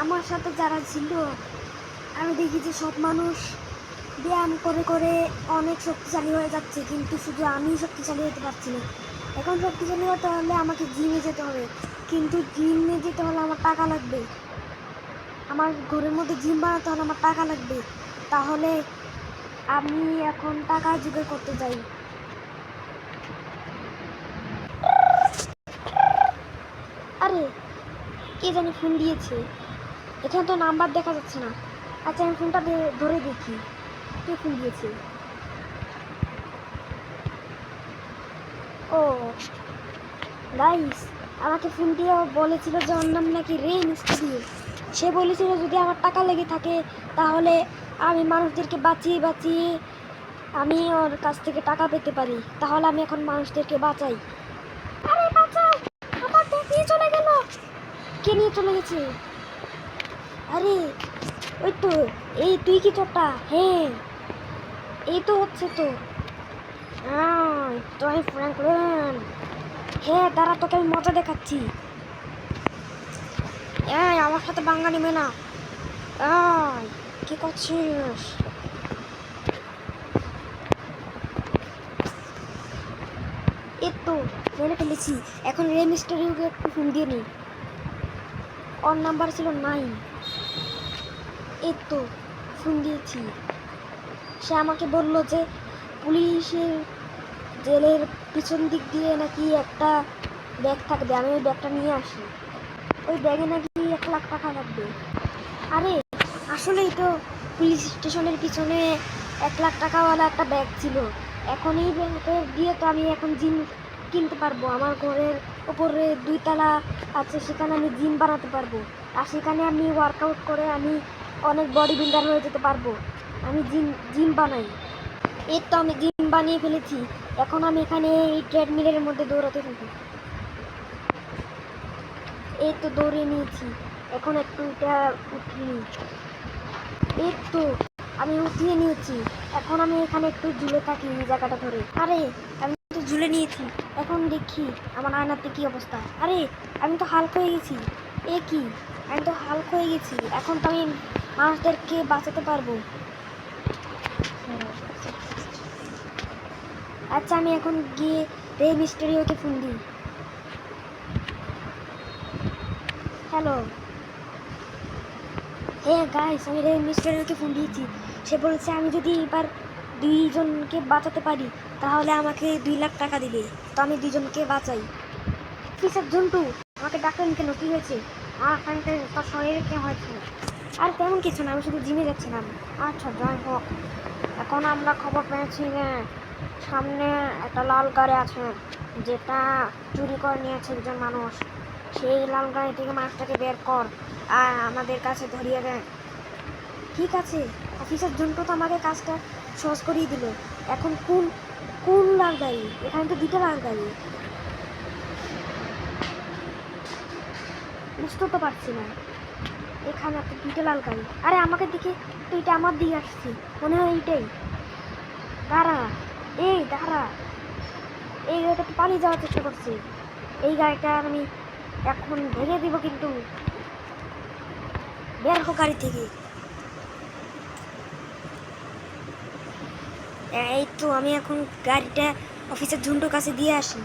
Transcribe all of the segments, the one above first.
আমার সাথে যারা ছিল আমি দেখি যে সব মানুষ ব্যায়াম করে করে অনেক শক্তিশালী হয়ে যাচ্ছে, কিন্তু শুধু আমি শক্তিশালী হতে পারছি না। এখন শক্তিশালী হতে হলে আমাকে জিমে যেতে হবে, কিন্তু জিমে যেতে হলে আমার টাকা লাগবে। আমার ঘরের মধ্যে জিম বানাতে হলে আমার টাকা লাগবে। তাহলে আমি এখন টাকা জোগাড় করতে যাই। আরে কে জানি ফোন দিয়েছে, এখানে তো নাম্বার দেখা যাচ্ছে না। আচ্ছা আমি ফোনটা ধরে দেখি কে ফোন দিয়েছে। ও গাইস, আমাকে ফোন দিয়ে বলেছিল যে ওর নাম নাকি রেন স্টুডিও। সে বলেছিল যদি আমার টাকা লেগে থাকে তাহলে আমি মানুষদেরকে বাঁচিয়ে বাঁচিয়ে আমি ওর কাছ থেকে টাকা পেতে পারি। তাহলে আমি এখন মানুষদেরকে বাঁচাই। আরে বাঁচাও, আমার ব্যাগ নিয়ে চলে গেল। কে নিয়ে চলে গেছে? আরে ওই তো, এই তুই কি চোরটা? হ্যাঁ এই তো হচ্ছে তো। তুই ফ্র্যাঙ্কলিন, হ্যাঁ দাঁড়া তোকে আমি মজা দেখাচ্ছি। এই আমার সাথে বাঙ্গা নেবে না। এই কি করছিস? এই তো মেরে ফেলেছি। এখন রে মিস্টারিওকে একটু ফোন দিয়ে নিই। ওর নাম্বার ছিল 9। এই তো ফোন দিয়েছি। সে আমাকে বলল যে পুলিশের জেলের পিছন দিক দিয়ে নাকি একটা ব্যাগ থাকবে, আমি ওই ব্যাগটা নিয়ে আসি। ওই ব্যাগে নাকি 1 লাখ টাকা লাগবে। আরে আসলেই তো পুলিশ স্টেশনের পিছনে 1 লাখ টাকাওয়ালা একটা ব্যাগ ছিল। এখন এই ব্যাগে দিয়ে তো আমি এখন জিম কিনতে পারবো। আমার ঘরের ওপরে 2 তলা আছে, সেখানে আমি জিম বানাতে পারবো। আর সেখানে আমি ওয়ার্কআউট করে আমি অনেক বডি বিল্ডার হয়ে যেতে পারবো। আমি জিম বানাই। এই তো আমি জিম বানিয়ে ফেলেছি। এখন আমি এখানে এই ট্রেডমিলের মধ্যে দৌড়াতে থাকি। এই তো দৌড়ে নিয়েছি। এখন একটু এটা উঠিয়ে নিই। এই তো আমি উঠিয়ে নিয়েছি। এখন আমি এখানে একটু ঝুলে থাকি এই জায়গাটা ধরে। আরে আমি তো ঝুলে নিয়েছি। এখন দেখি আমার আয়নাতে কি অবস্থা। আরে আমি তো হালকা হয়ে গেছি। এ কি, আমি তো হালকা হয়ে গেছি। এখন তো আমি মানুষদেরকে বাঁচাতে পারবো। আচ্ছা আমি এখন গিয়ে রে মিস্টেরিওকে ফোন দিই। হ্যালো, হ্যাঁ গাইস, আমি রে মিস্টেরিওকে ফোন দিয়েছি। সে বলেছে আমি যদি এবার 2 জনকে বাঁচাতে পারি তাহলে আমাকে 2 লাখ টাকা দিবে। তো আমি 2 জনকে বাঁচাই। অফিসার জন্টু, আমাকে ডাকলেন কেন? কি হয়েছে? ফ্র্যাঙ্কলিন, তোর শরীরে কি হয়েছে? আর তেমন কিছু না, আমি শুধু জিমে যাচ্ছিলাম। আচ্ছা যাই হোক, এখন আমরা খবর পেয়েছি যে সামনে একটা লাল গাড়ি আছে যেটা চুরি করে নিয়েছে একজন মানুষ। সেই লাল গাড়ি থেকে মানুষটাকে বের কর আর আমাদের কাছে ধরিয়ে দেয়। ঠিক আছে, অফিসার জন্টু তো আমাকে কাজটা সহজ করিয়ে দিল। এখন কোন কোন লাল গাড়ি? এখানে তো 2টা লাল গাড়ি, বুঝতে তো পারছি না। এখানে একটা 2টা লাল গাড়ি। আরে আমাকে দেখে তো এটা আমার দিকে আসছে, মনে হয় এইটাই। দাঁড়া, এই দাঁড়া, এই গাড়িটা তো পালিয়ে যাওয়ার চেষ্টা করছে। এই গাড়িটা আমি এখন ভেঙে দিব, কিন্তু বের হো গাড়ি থেকে। এই তো আমি এখন গাড়িটা অফিসের ঝুন্টুর কাছে দিয়ে আসি।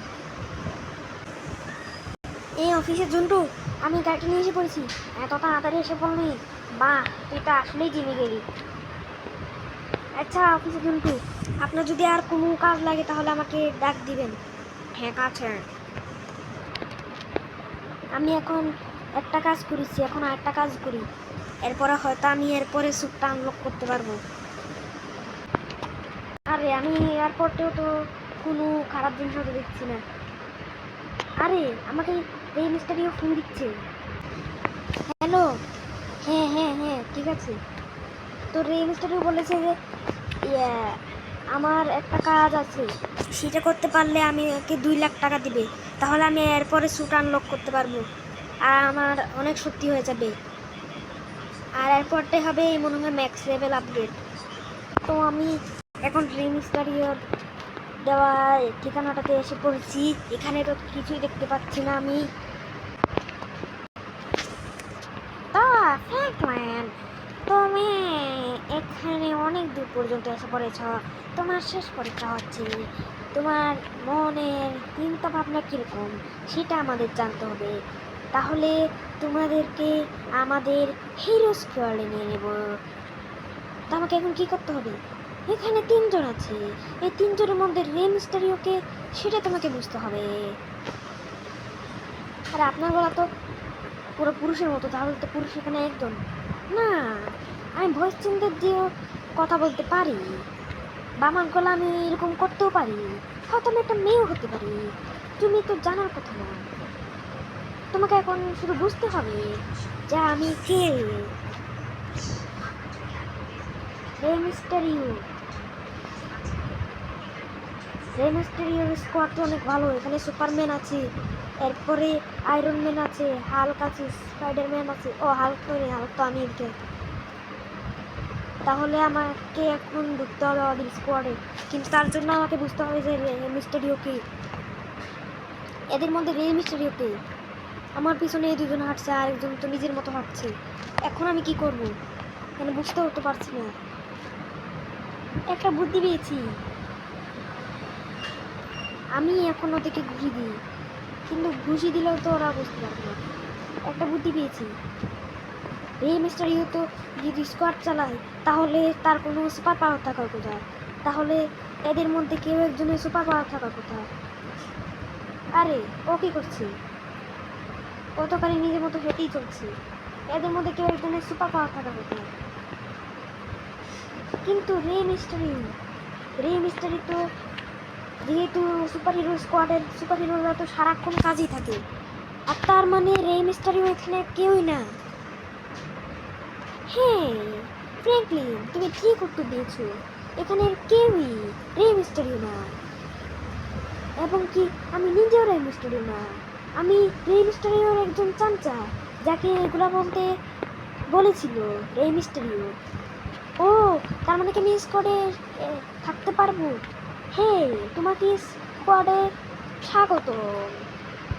এই অফিসের ঝুন্টু, আমি গাড়িটা নিয়ে এসে পড়েছি। এত তাড়াতাড়ি এসে পড়লি? বাহ, তুই তো আসলেই জিমে গেলি। আচ্ছা অফিসের ঝুন্টু, আপনার যদি আর কোনো কাজ লাগে তাহলে আমাকে ডাক দিবেন। ঠিক আছে। আমি এখন একটা কাজ করেছি, এখন আরেকটা কাজ করি। এরপরে হয়তো আমি এরপরে স্যুটটা আনলক করতে পারবো। আরে আমি এয়ারপোর্টেও তো কোনো খারাপ জিনিস হতে দেখছি না। আরে আমাকে এই মিস্টারিও ফোন দিচ্ছে। হ্যালো, হ্যাঁ হ্যাঁ হ্যাঁ ঠিক আছে। তো রে মিস্টারিও বলেছে যে আমার একটা কাজ আছে, সেটা করতে পারলে আমি ওকে 2 লাখ টাকা দিবে। তাহলে আমি এরপরে স্যুট আনলক করতে পারবো আর আমার অনেক শক্তি হয়ে যাবে। আর এরপরটাই হবে মনে হয় ম্যাক্স লেভেল আপগ্রেড। তো আমি এখন রে মিস্টারিওর দেওয়া ঠিকানাটাতে এসে পড়েছি। এখানে তো কিছুই দেখতে পাচ্ছি না আমি। তা ফ্র্যাঙ্কলিন, তুমি এখানে অনেক দূর পর্যন্ত এসে পড়েছ। তোমার শেষ পরীক্ষা হচ্ছে। তোমার মনের চিন্তা ভাবনা কীরকম সেটা আমাদের জানতে হবে। তাহলে তোমাদেরকে আমাদের হিরো স্কোয়াডে নিয়ে নেব। তো আমাকে এখন কী করতে হবে? এখানে 3 জন আছে। এই 3 জনের মধ্যে রে মিস্টেরিওকে সেটা তোমাকে বুঝতে হবে। আর আপনার গলা তো পুরো পুরুষের মতো, তাহলে তো পুরুষ এখানে একজন না। আমি ভয়েস চেঞ্জার দিয়েও কথা বলতে পারি, বা আমার গলা আমি এরকম করতেও পারি। হয়তো আমি একটা মেয়েও হতে পারি। তুমি তো জানার কথা না। তোমাকে এখন শুধু বুঝতে হবে যে আমি কে। রে মিস্টেরিও, রে মিস্টেরিওর স্কোয়াডটা অনেক ভালো। এখানে সুপারম্যান আছে, এরপরে আয়রন ম্যান আছে, হাল্ক আছে, স্পাইডারম্যান আছে। ও হাল্ক তো নেই, হাল্ক তো আমি এদিকে। তাহলে আমাকে এখন ঢুকতে হবে ওদের স্কোয়াডে, কিন্তু তার জন্য আমাকে বুঝতে হবে যে রে মিস্টেরিও কে। এদের মধ্যে রে মিস্টেরিও কে। আমার পিছনে 2 জন হাঁটছে, আর একজন তো নিজের মতো হাঁটছে। এখন আমি কি করব? মানে বুঝতেও তো পারছি না। একটা বুদ্ধি পেয়েছি। আমি এখন ওদেরকে ঘুষি দিই, কিন্তু ঘুষি দিলেও তো ওরা বুঝতে পারবে না। একটা বুদ্ধি পেয়েছি। রে মিস্টেরিও তো যদি স্কোয়াড চালায়, তাহলে তার কোনো সুপার পাওয়ার থাকার কথা। তাহলে এদের মধ্যে কেউ একজনের সুপার পাওয়ার থাকার কথা। আরে ও কি করছে? ও তো খালি নিজের মতো হেঁটেই চলছে। এদের মধ্যে কেউ একজনের সুপার পাওয়ার থাকার কথা। কিন্তু রে মিস্টারি তো যেহেতু সুপার হিরো স্কোয়াডের সুপার হিরোরা তো সারাক্ষণ কাজই থাকে, আর তার মানে রে মিস্টারিও এখানে কেউই না। হ্যাঁ ফ্র্যাঙ্কলিন, তুমি ঠিক উত্তর দিয়েছো। এখানে কেউই রে মিস্টারিও না। এবং কি আমি নিজেও রে মিস্টারিও না। আমি রে মিস্টারিওর একজন চামচা, যাকে এগুলা বলতে বলেছিল রে মিস্টারিও। ও, তার মানে কি আমি স্কোয়াডে থাকতে পারবো? হ্যাঁ, তোমাকে স্কোয়াডে স্বাগত।